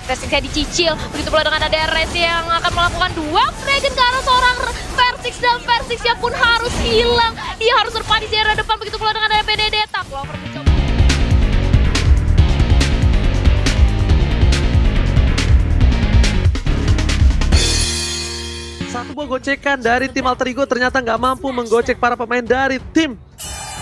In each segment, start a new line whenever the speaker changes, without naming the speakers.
Versixnya dicicil, begitu pula dengan ada RS yang akan melakukan dua dragon ke arah seorang Versix, dan Versixnya pun harus hilang. Dia harus terpanis di area depan, begitu pula dengan ada PDD. Clover mencoba.
Satu buah gocekan dari tim Alter Ego ternyata nggak mampu menggocek para pemain dari tim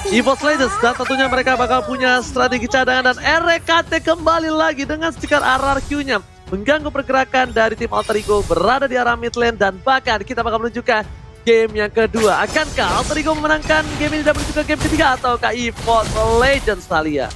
EVOS Legends. Dan tentunya mereka bakal punya strategi cadangan, dan RKT kembali lagi dengan stiker RRQ-nya. Mengganggu pergerakan dari tim Alter Ego berada di arah mid lane, dan bahkan kita bakal menunjukkan game yang kedua. Akankah Alter Ego memenangkan game ini dan menuju ke game ketiga, ataukah EVOS Legends, Thalia?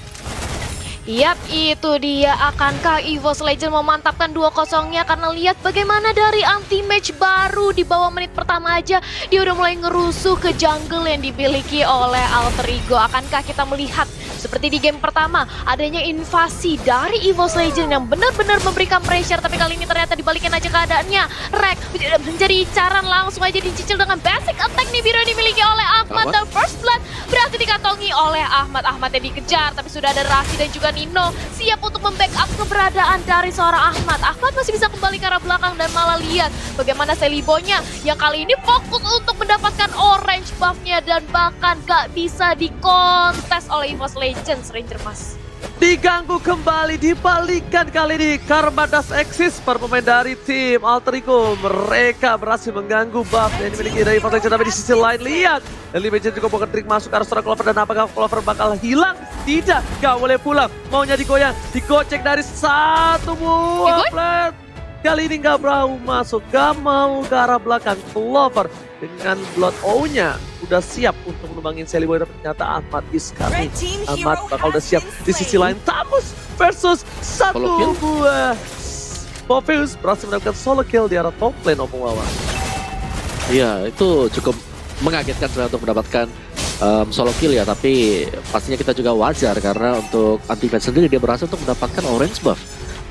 Yap, itu dia. Akankah EVOS Legends memantapkan 2-0-nya? Karena lihat bagaimana dari anti-match baru di bawah menit pertama aja dia udah mulai ngerusuh ke jungle yang dimiliki oleh Alter Ego. Akankah kita melihat seperti di game pertama adanya invasi dari EVOS Legends yang benar-benar memberikan pressure, tapi kali ini ternyata dibalikin aja keadaannya. Rek menjadi incaran, langsung aja dicicil dengan basic attack nih biru yang dimiliki oleh Ahmad, dan first blood berhasil dikantongi oleh Ahmad. Ahmad yang dikejar, tapi sudah ada Rasi dan juga Nino siap untuk membackup keberadaan dari seorang Ahmad. Ahmad masih bisa kembali ke arah belakang, dan malah lihat bagaimana Selibonya yang kali ini fokus untuk mendapatkan orange buff-nya, dan bahkan gak bisa dikontes oleh EVOS Legends, Ranger Mas.
Diganggu kembali, dibalikan kali ini Karma Dust Exist para pemain dari tim Alter Ego. Mereka berhasil mengganggu buff yang dimiliki dari EVOS Legends, tapi di sisi lain lihat Eli Legend juga bukan trik masuk ke arah seorang Clover, dan apakah Clover bakal hilang? Tidak, gak boleh pulang, maunya digoyang, digocek dari satu buah plat. Kali ini gak berau masuk, gak mau ke arah belakang. Clover dengan Blood O-nya udah siap untuk menumbangin Seliboy, tapi ternyata Ahmad is coming. Ahmad bakal udah siap. Di sisi lain Tamus versus satu buah. Popheus berhasil mendapatkan solo kill di arah top lane Opung Wawa.
Iya, itu cukup mengagetkan sebenarnya untuk mendapatkan solo kill ya, tapi pastinya kita juga wajar karena untuk anti-match sendiri dia berhasil untuk mendapatkan orange buff.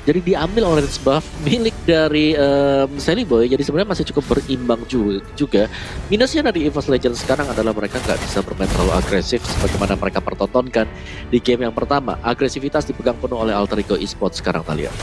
Jadi diambil orange buff milik dari Seliboy, jadi sebenarnya masih cukup berimbang juga. Minusnya dari EVOS Legends sekarang adalah mereka nggak bisa bermain terlalu agresif sebagaimana mereka pertontonkan di game yang pertama. Agresivitas dipegang penuh oleh Alter Ego Esports sekarang, Thalia.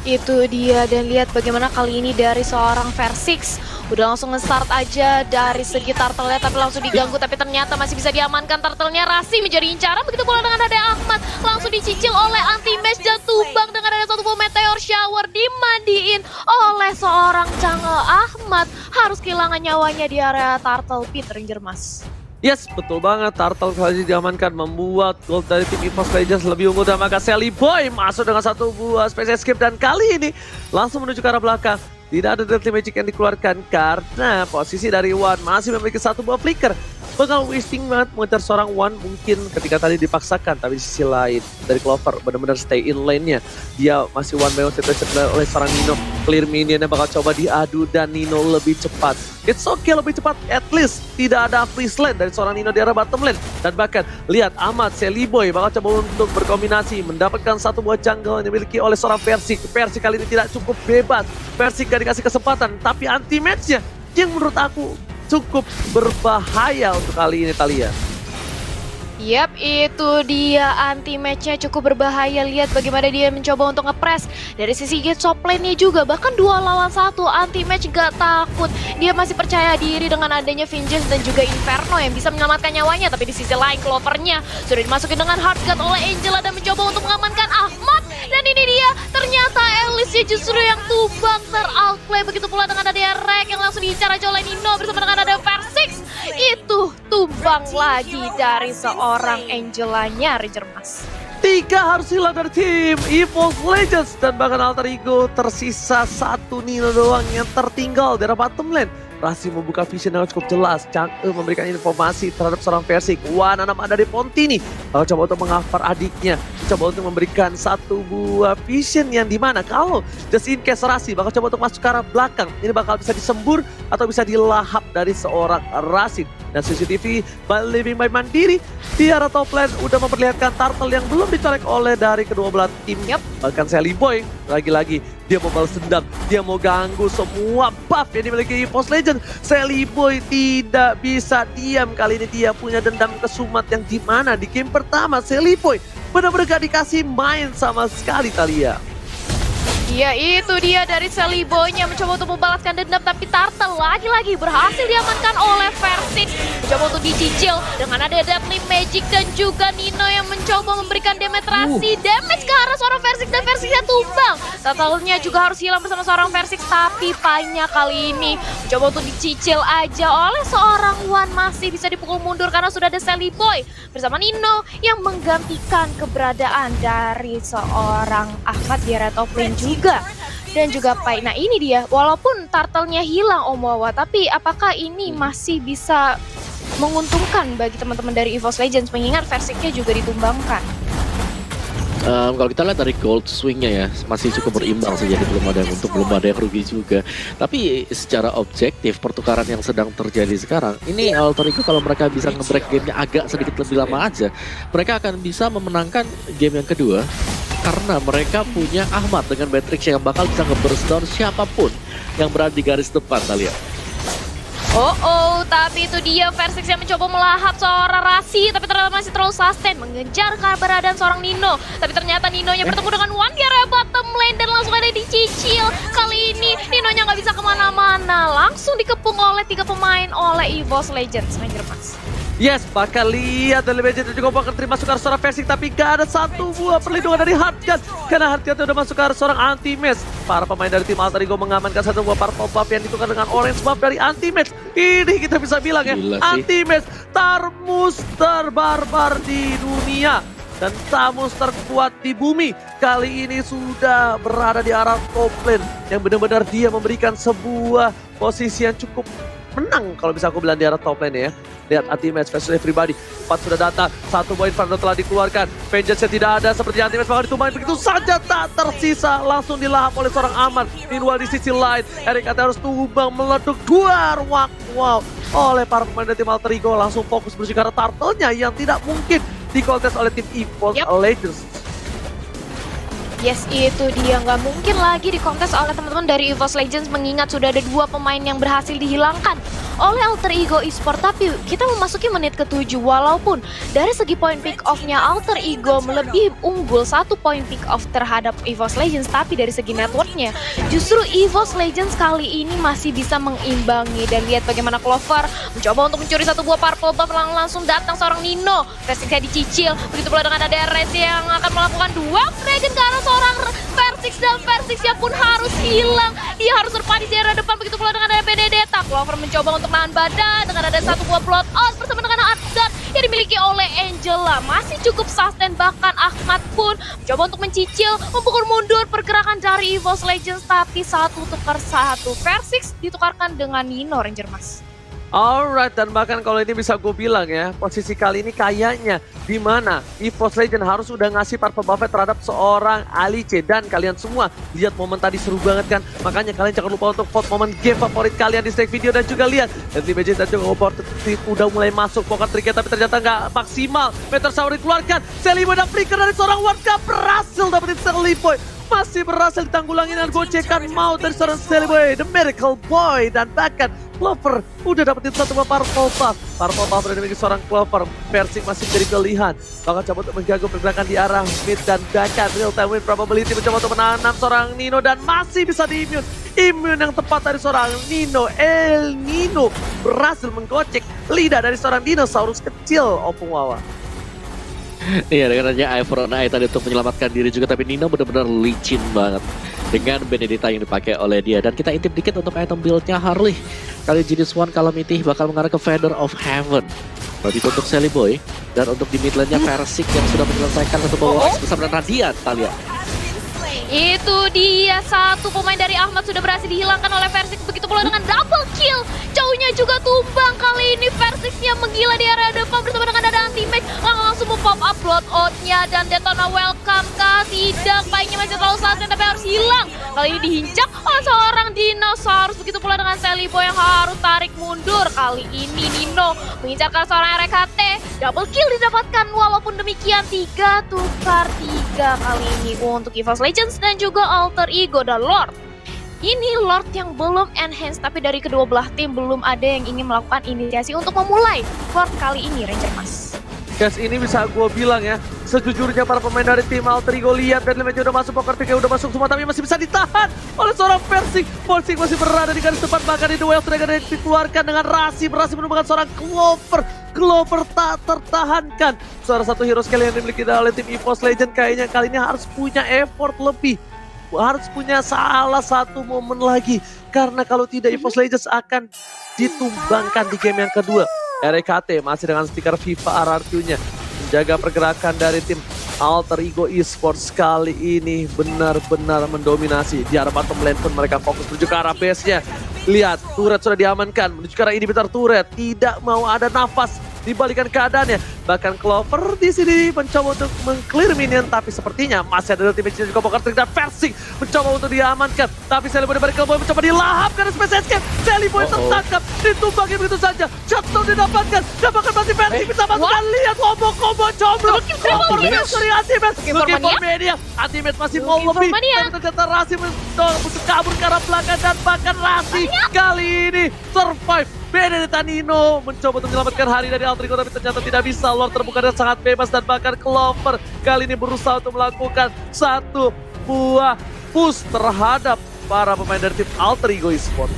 Itu dia, dan lihat bagaimana kali ini dari seorang Versix udah langsung nge-start aja dari segi turtle-nya, tapi langsung diganggu, tapi ternyata masih bisa diamankan turtle-nya. Rasi menjadi incaran, begitu pula dengan ada Ahmad langsung dicicil oleh anti-match, dan tumbang dengan ada satu buah meteor shower dimandiin oleh seorang jungle. Ahmad harus kehilangan nyawanya di area turtle pit, Ranger Mas.
Yes, betul banget. Turtle kali ini diamankan, membuat gold dari tim EVOS Legends lebih unggul, dan maka Seliboy masuk dengan satu buah space escape, dan kali ini langsung menuju ke arah belakang. Tidak ada dirty magic yang dikeluarkan karena posisi dari Wan masih memiliki satu buah flicker. Bakal wasting banget mengejar seorang Wan mungkin ketika tadi dipaksakan, tapi di sisi lain dari Clover benar-benar stay in lane-nya. Dia masih one by one situation oleh seorang Nino. Clear minionnya bakal coba diadu, dan Nino lebih cepat. It's okay, lebih cepat, at least tidak ada freeze lane dari seorang Nino di arah bottom lane. Dan bahkan lihat Ahmad, Seliboy bakal coba untuk berkombinasi mendapatkan satu buah jungle yang dimiliki oleh seorang Versix. Versix kali ini tidak cukup bebas, Versix gak dikasih kesempatan, tapi anti-match-nya yang menurut aku cukup berbahaya untuk kali ini, Thalia.
Yap, itu dia, anti-match-nya cukup berbahaya. Lihat bagaimana dia mencoba untuk nge-press dari sisi gate top lane-nya juga. Bahkan 2 lawan 1, anti-match gak takut. Dia masih percaya diri dengan adanya Vengeance dan juga Inferno yang bisa menyelamatkan nyawanya. Tapi di sisi lain Clover-nya sudah dimasukin dengan Hard Guard oleh Angela dan mencoba untuk mengamankan Ahmad. Dan ini dia, ternyata Alice-nya justru yang tumbang, ter-outplay. Begitu pula dengan ada Rek yang langsung diincar aja oleh Nino bersama dengan ada Versix. Itu tumbang lagi dari seorang Angelanya, Ranger Mas.
3 harus hilang dari tim EVOS Legends, dan bahkan Alter Ego tersisa satu Nino doang yang tertinggal dari bottom lane. Rasi membuka vision yang cukup jelas, Chang'e memberikan informasi terhadap seorang Versix. Wan anak dari Pontini bakal coba untuk mengcover adiknya, coba untuk memberikan satu buah vision yang dimana kalau just in case Rasi bakal coba untuk masuk ke arah belakang, ini bakal bisa disembur atau bisa dilahap dari seorang Rasi. Dan CCTV Living by Mandiri di arah top lane udah memperlihatkan turtle yang belum dicolek oleh dari kedua belah tim. Bahkan Seliboy lagi-lagi dia mau balas dendam, dia mau ganggu semua buff yang dimiliki EVOS Legends. Seliboy tidak bisa diam, kali ini dia punya dendam kesumat yang dimana di game pertama Seliboy benar-benar gak dikasih main sama sekali, Thalia.
Iya, itu dia dari Sally Boy-nya mencoba untuk membalaskan dendam, tapi Turtle lagi-lagi berhasil diamankan oleh Versix. Mencoba untuk dicicil dengan ada Deadly Magic dan juga Nino yang mencoba memberikan damage ke arah seorang Versix dan Versixnya tumbang. Turtle-nya juga harus hilang bersama seorang Versix, tapi Pai-nya kali ini mencoba untuk dicicil aja oleh seorang Wan, masih bisa dipukul mundur karena sudah ada Sally Boy bersama Nino yang menggantikan keberadaan dari seorang Ahmad di area top lane juga. Dan juga Pai. Nah ini dia, walaupun Turtle-nya hilang Om Wawa, tapi apakah ini masih bisa menguntungkan bagi teman-teman dari EVOS Legends mengingat Versix-nya juga ditumbangkan?
Kalau kita lihat dari gold swingnya ya masih cukup berimbang sih, jadi belum ada yang rugi juga. Tapi secara objektif pertukaran yang sedang terjadi sekarang ini Alter Ego kalau mereka bisa nge-break gamenya agak sedikit lebih lama aja, mereka akan bisa memenangkan game yang kedua karena mereka punya Ahmad dengan Matrix yang bakal bisa nge-burst down siapapun yang berada di garis depan kali ya.
Tapi itu dia Versix yang mencoba melahap seorang Rasi, tapi ternyata masih terlalu sustain mengejar keberadaan seorang Nino. Tapi ternyata Nino-nya bertemu dengan Wan di area bottom lane dan langsung ada dicicil. Kali ini Nino-nya nggak bisa kemana-mana, langsung dikepung oleh 3 pemain oleh EVOS Legends. Ranger Mas.
Yes, bakal lihat dari Legend juga bakal terima masuk ke arah seorang Versix, tapi gak ada satu buah perlindungan dari Hardgun karena Hardgun udah masuk ke arah seorang Anti-Match. Para pemain dari tim Alter Ego mengamankan satu buah purple buff yang ditukar dengan orange buff dari Anti-Match. Ini kita bisa bilang ya, Anti-Match Tarmus terbarbar di dunia dan Tamus terkuat di bumi. Kali ini sudah berada di arah top lane yang benar-benar dia memberikan sebuah posisi yang cukup menang kalau bisa aku bilang di arah top lane ya. Lihat Anti-Match versus everybody. 4 sudah datang, 1 poin Inferno telah dikeluarkan. Vengeance tidak ada, seperti Anti-Match bakal ditumbangin begitu saja, tak tersisa. Langsung dilahap oleh seorang Aman. Meanwhile di sisi lain, Erik harus tumbang meleduk duar. Wow, oleh para pemain dari tim Alter Ego langsung fokus bersih karena Turtle-nya yang tidak mungkin dikontes oleh tim EVOS Legends.
Yes, itu dia, nggak mungkin lagi dikontes oleh teman-teman dari EVOS Legends mengingat sudah ada 2 pemain yang berhasil dihilangkan oleh Alter Ego Esports. Tapi kita memasuki menit ke-7, walaupun dari segi poin pick off-nya Alter Ego lebih unggul 1 poin pick off terhadap EVOS Legends, tapi dari segi network-nya justru EVOS Legends kali ini masih bisa mengimbangi. Dan lihat bagaimana Clover mencoba untuk mencuri 1 buah purple buff, langsung datang seorang Nino. Versixnya dicicil, begitu pula dengan ada RS yang akan melakukan 2 dragon ke arah seorang Versix, dan Versixnya pun harus hilang. Dia harus berpanis di area depan, begitu pula dengan ada Benedetta. Clover mencoba untuk menahan badan dengan ada 1 buah blood out bersama dengan Ardan yang dimiliki oleh Angela. Masih cukup sustain, bahkan Ahmad pun mencoba untuk mencicil, memukul mundur pergerakan dari EVOS Legends, tapi 1 tukar 1. Versix ditukarkan dengan Nino, Ranger Mas.
Alright, dan bahkan kalau ini bisa gue bilang ya, posisi kali ini kayaknya di mana EVOS Legends harus udah ngasih purple buff terhadap seorang Alice. Dan kalian semua lihat momen tadi seru banget kan, makanya kalian jangan lupa untuk vote momen game favorit kalian di strike video. Dan juga lihat Deadly Magic dan juga Opportunity udah mulai masuk poker triknya, tapi ternyata nggak maksimal. Meteor dikeluarkan, Sally Boy dan flicker dari seorang warga berhasil dapetin Sally Boy. Masih berhasil ditanggulangi dengan gocekan maut dari seorang Sally Boy, The Miracle Boy. Dan bahkan Clover udah dapetin 1 buah purple buff. Purple buff dari dimiliki seorang Clover. Versix masih jadi pilihan, bakal coba untuk mengganggu pergerakan di arah mid. Dan bahkan real time win probability mencoba untuk menanam seorang Nino dan masih bisa di-immune. Immune yang tepat dari seorang Nino. El Nino berhasil menggocek lidah dari seorang dinosaurus kecil, Opung Wawa.
Iya, dengan adanya Eye for an Eye tadi untuk menyelamatkan diri juga, tapi Nino benar-benar licin banget dengan Benedetta yang dipakai oleh dia. Dan kita intip dikit untuk item build-nya Harley. Kali Genius One Calamity bakal mengarah ke Feather of Heaven. Berarti untuk Sally Boy, dan untuk di mid lane-nya Versix yang sudah menyelesaikan satu bawah bersama dengan Radiant, Talia.
Itu dia, 1 pemain dari Ahmad sudah berhasil dihilangkan oleh Versix, begitu pula dengan double kill. Jauhnya juga tumbang, kali ini Versixnya menggila di area depan bersama dengan ada Anti-Match. Langsung pop up blood out-nya dan Detona welcome kah? Tidak, Pai-nya masih terlalu sustain tapi harus hilang. Kali ini dihincak oleh seorang dinosaurus, begitu pula dengan Sally Boy yang harus tarik mundur. Kali ini Nino mengincarkan seorang RKT, double kill didapatkan. Walaupun demikian 3 tukar 3 kali ini untuk EVOS Legends dan juga Alter Ego dan Lord. Ini Lord yang belum enhance, tapi dari kedua belah tim belum ada yang ingin melakukan inisiasi untuk memulai Lord kali ini, Ranger Mas.
Guys, ini bisa gue bilang ya, sejujurnya para pemain dari tim Alter Ego lihat Deadly Match udah masuk, Poker Pick udah masuk semua, tapi masih bisa ditahan oleh seorang Persik. Persik masih berada di garis depan, bahkan di duel sudah dikeluarkan dengan Rasi. Berhasil menemukan seorang Clover. Clover tak tertahankan. Salah satu hero skill yang dimiliki oleh tim EVOS Legend kayaknya kali ini harus punya effort lebih. Harus punya salah satu momen lagi. Karena kalau tidak EVOS Legends akan ditumbangkan di game yang kedua. RKT masih dengan stiker FIFA RRQ-nya menjaga pergerakan dari tim Alter Ego Esports kali ini benar-benar mendominasi. Di arah bottom lane pun mereka fokus menuju ke arah base-nya. Lihat, turret sudah diamankan menuju ke arah inhibitor turret. Tidak mau ada nafas dibalikan keadaannya. Bahkan Clover di sini mencoba untuk meng-clear minion, tapi sepertinya masih ada ultimate juga Poker Trick dan Persik mencoba untuk diamankan. Tapi Seliboy dari Cowboy mencoba dilahap karena Space Escape. Seliboy tertangkap, ditumbangin begitu saja. Shutdown didapatkan, masih Persik bisa masukkan. Lihat combo combro. Clover dari Ultimate, looking for Mania. Ultimate masih mau lebih, tapi ternyata Rasi untuk kabur ke arah belakang dan bahkan Rasi kali ini survive. Benedetta Nino mencoba untuk menyelamatkan hari dari Alter Ego, tapi ternyata tidak bisa. Lord terbuka dan sangat bebas, dan bahkan Clover kali ini berusaha untuk melakukan satu buah push terhadap para pemain dari tim Alter Ego Esports.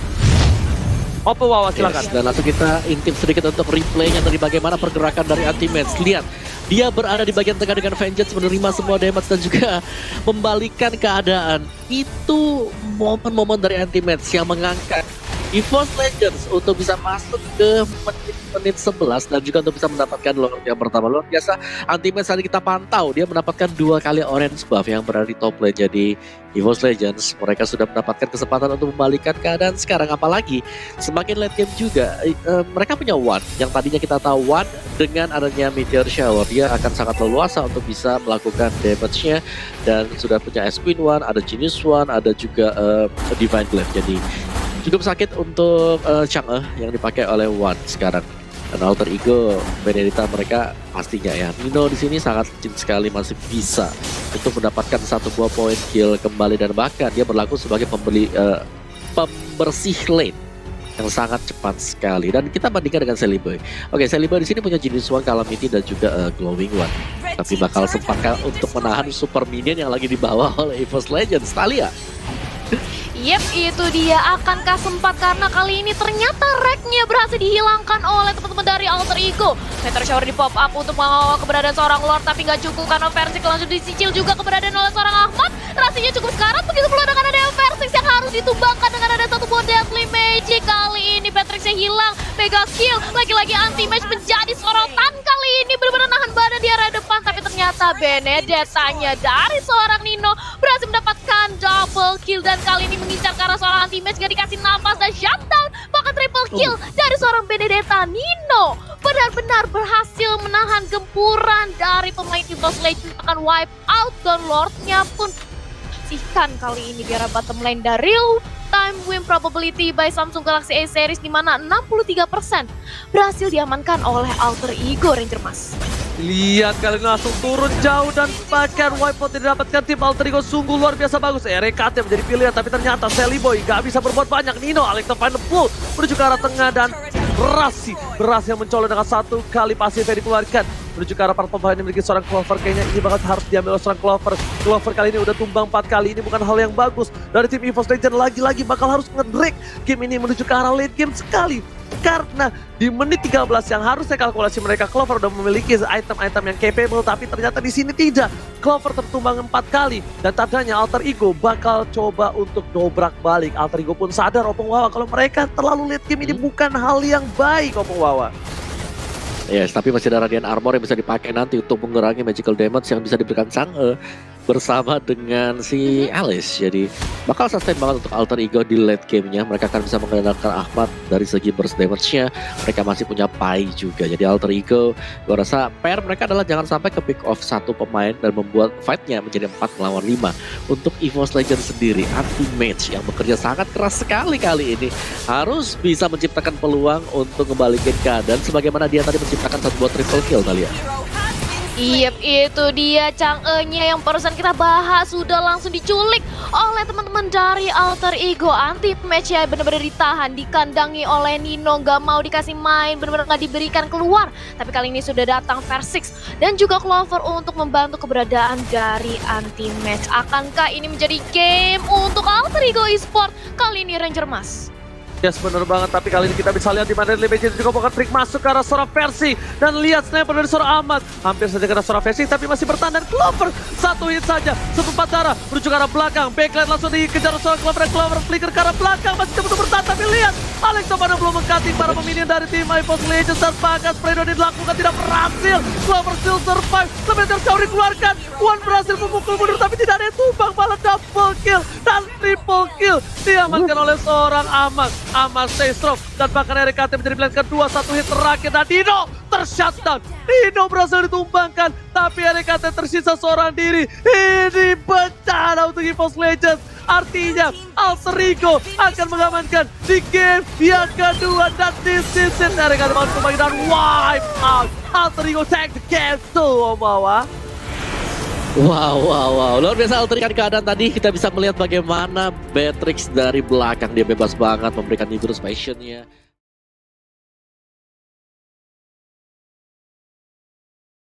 Oppo Wawa silakan.
Yes, dan langsung kita intip sedikit untuk replaynya dari bagaimana pergerakan dari Ultimates. Lihat, dia berada di bagian tengah dengan Vengeance, menerima semua damage dan juga membalikan keadaan. Itu momen-momen dari Ultimates yang mengangkat EVOS Legends untuk bisa masuk ke menit 11 dan juga untuk bisa mendapatkan Lord yang pertama. Luar biasa, Ultimate tadi kita pantau, dia mendapatkan 2 kali orange buff yang berada di top lane. Jadi EVOS Legends mereka sudah mendapatkan kesempatan untuk membalikan keadaan sekarang. Apalagi semakin late game juga, mereka punya One yang tadinya kita tahu One dengan adanya Meteor Shower dia akan sangat leluasa untuk bisa melakukan damage-nya, dan sudah punya S-Queen One, ada Genius One, ada juga Divine Glaive. Jadi cukup sakit untuk Chang'e yang dipakai oleh One sekarang. Dan Alter Ego Benedetta mereka pastinya ya, Nino di sini sangat licin sekali, masih bisa untuk mendapatkan satu buah poin kill kembali, dan bahkan dia berlaku sebagai pembersih lane yang sangat cepat sekali. Dan kita bandingkan dengan Seliboy. Oke, Seliboy di sini punya Genius One, Calamity dan juga Glowing One. Tapi bakal sempatkah untuk menahan super minion yang lagi dibawa oleh EVOS Legends? Talia.
Yep, itu dia. Akankah sempat, karena kali ini ternyata rack-nya berhasil dihilangkan oleh teman-teman dari Alter Ego. Meteor Shower di pop up untuk mengawal keberadaan seorang Lord, tapi nggak cukup karena Persik langsung disicil juga keberadaan oleh seorang Ahmad. Rasanya cukup sekarang, begitu pula dengan ada Persik yang harus ditumbangkan dengan ada satu buah Deadly Magic. Kali ini Patricknya hilang, mega kill. Lagi-lagi anti-match menjadi sorotan kali ini, benar-benar nahan badan di area depan. Tapi ternyata Benedettanya dari seorang Nino berhasil mendapatkan double kill, dan kali ini mengincar karena seorang anti-match gak dikasih nafas dan shutdown, bahkan triple kill dari seorang Benedetta. Nino benar-benar berhasil menahan gempuran dari pemain EVOS Legends, akan wipe out, dan Lordnya pun sihkan kali ini di arah bottom lane. Dari real time win probability by Samsung Galaxy A series, di mana 63% berhasil diamankan oleh Alter Ego Ranger Mas.
Lihat kali ini langsung turun jauh, dan bahkan wipeout yang didapatkan tim Alter Ego sungguh luar biasa bagus. RKT menjadi pilihan, tapi ternyata Seliboy gak bisa berbuat banyak. Nino Alex Final Pull menuju ke arah tengah, dan Rasi berhasil mencolok dengan 1 kali pasif yang dikeluarkan menuju ke arah para pemain yang memiliki seorang Clover. Kayaknya ini banget harus diambil oleh seorang Clover. Clover kali ini udah tumbang 4 kali, ini bukan hal yang bagus dari tim EVOS Legends. Lagi-lagi bakal harus nge-break game ini menuju ke arah late game sekali. Karena di menit 13 yang harusnya kalkulasi mereka, Clover udah memiliki item-item yang capable, tapi ternyata di sini tidak. Clover tertumbang 4 kali, dan tandanya Alter Ego bakal coba untuk dobrak balik. Alter Ego pun sadar, Opung Wawa, kalau mereka terlalu late game ini bukan hal yang baik, Opung Wawa.
Yes, tapi masih ada Radiant Armor yang bisa dipakai nanti untuk mengurangi magical damage yang bisa diberikan Chang'e bersama dengan si Alice. Jadi bakal sustain banget untuk Alter Ego di late game-nya. Mereka akan bisa mengandalkan Ahmad dari segi burst damage-nya. Mereka masih punya Pai juga. Jadi Alter Ego, gue rasa PR mereka adalah jangan sampai ke pick off satu pemain dan membuat fight-nya menjadi 4 melawan 5. Untuk EVOS Legends sendiri, anti-match yang bekerja sangat keras sekali kali ini harus bisa menciptakan peluang untuk kembalikan keadaan sebagaimana dia tadi menciptakan satu buat triple kill, Talia.
Yep, itu dia Chang'e-nya yang barusan kita bahas sudah langsung diculik oleh teman-teman dari Alter Ego. Anti match ya benar-benar ditahan, dikandangi oleh Nino, nggak mau dikasih main, benar-benar nggak diberikan keluar. Tapi kali ini sudah datang Versix dan juga Clover untuk membantu keberadaan dari anti match. Akankah ini menjadi game untuk Alter Ego Esports kali ini Ranger Mas?
Yes, bener banget, tapi kali ini kita bisa lihat di mana Legend juga bukan trik masuk ke arah seorang Versi. Dan lihat sniper dari seorang Ahmad, hampir saja kena seorang Versi, tapi masih bertahan. Dan Clover, satu hit saja, setempat darah, menuju ke arah belakang. Backline langsung dikejar seorang Clover, dan Clover flicker ke arah belakang, masih coba bertahan, tapi lihat, Alex pada belum mengkating para pemilihan dari tim iPhone Legends. Dan bahkan spray down dilakukan tidak berhasil. Clover still survive, sebentar kau dikeluarkan. One berhasil memukul mundur, tapi tidak ada yang tumbang, malah double kill dan triple kill diamankan oleh seorang Ahmad. Ahmad stay strong dan bahkan RKT menjadi pilihan kedua, satu hit terakhir dan Dino tershutdown. Dino berhasil ditumbangkan, tapi RKT tersisa seorang diri. Ini bencana untuk EVOS Legends. Artinya Alter Ego akan mengamankan di game yang kedua dan di season RKT mau kembali dan wipe out. Alter Ego take the game to Omawa.
Wow. Luar biasa Alter Ego keadaan tadi. Kita bisa melihat bagaimana Beatrix dari belakang. Dia bebas banget memberikan Nidus passionnya.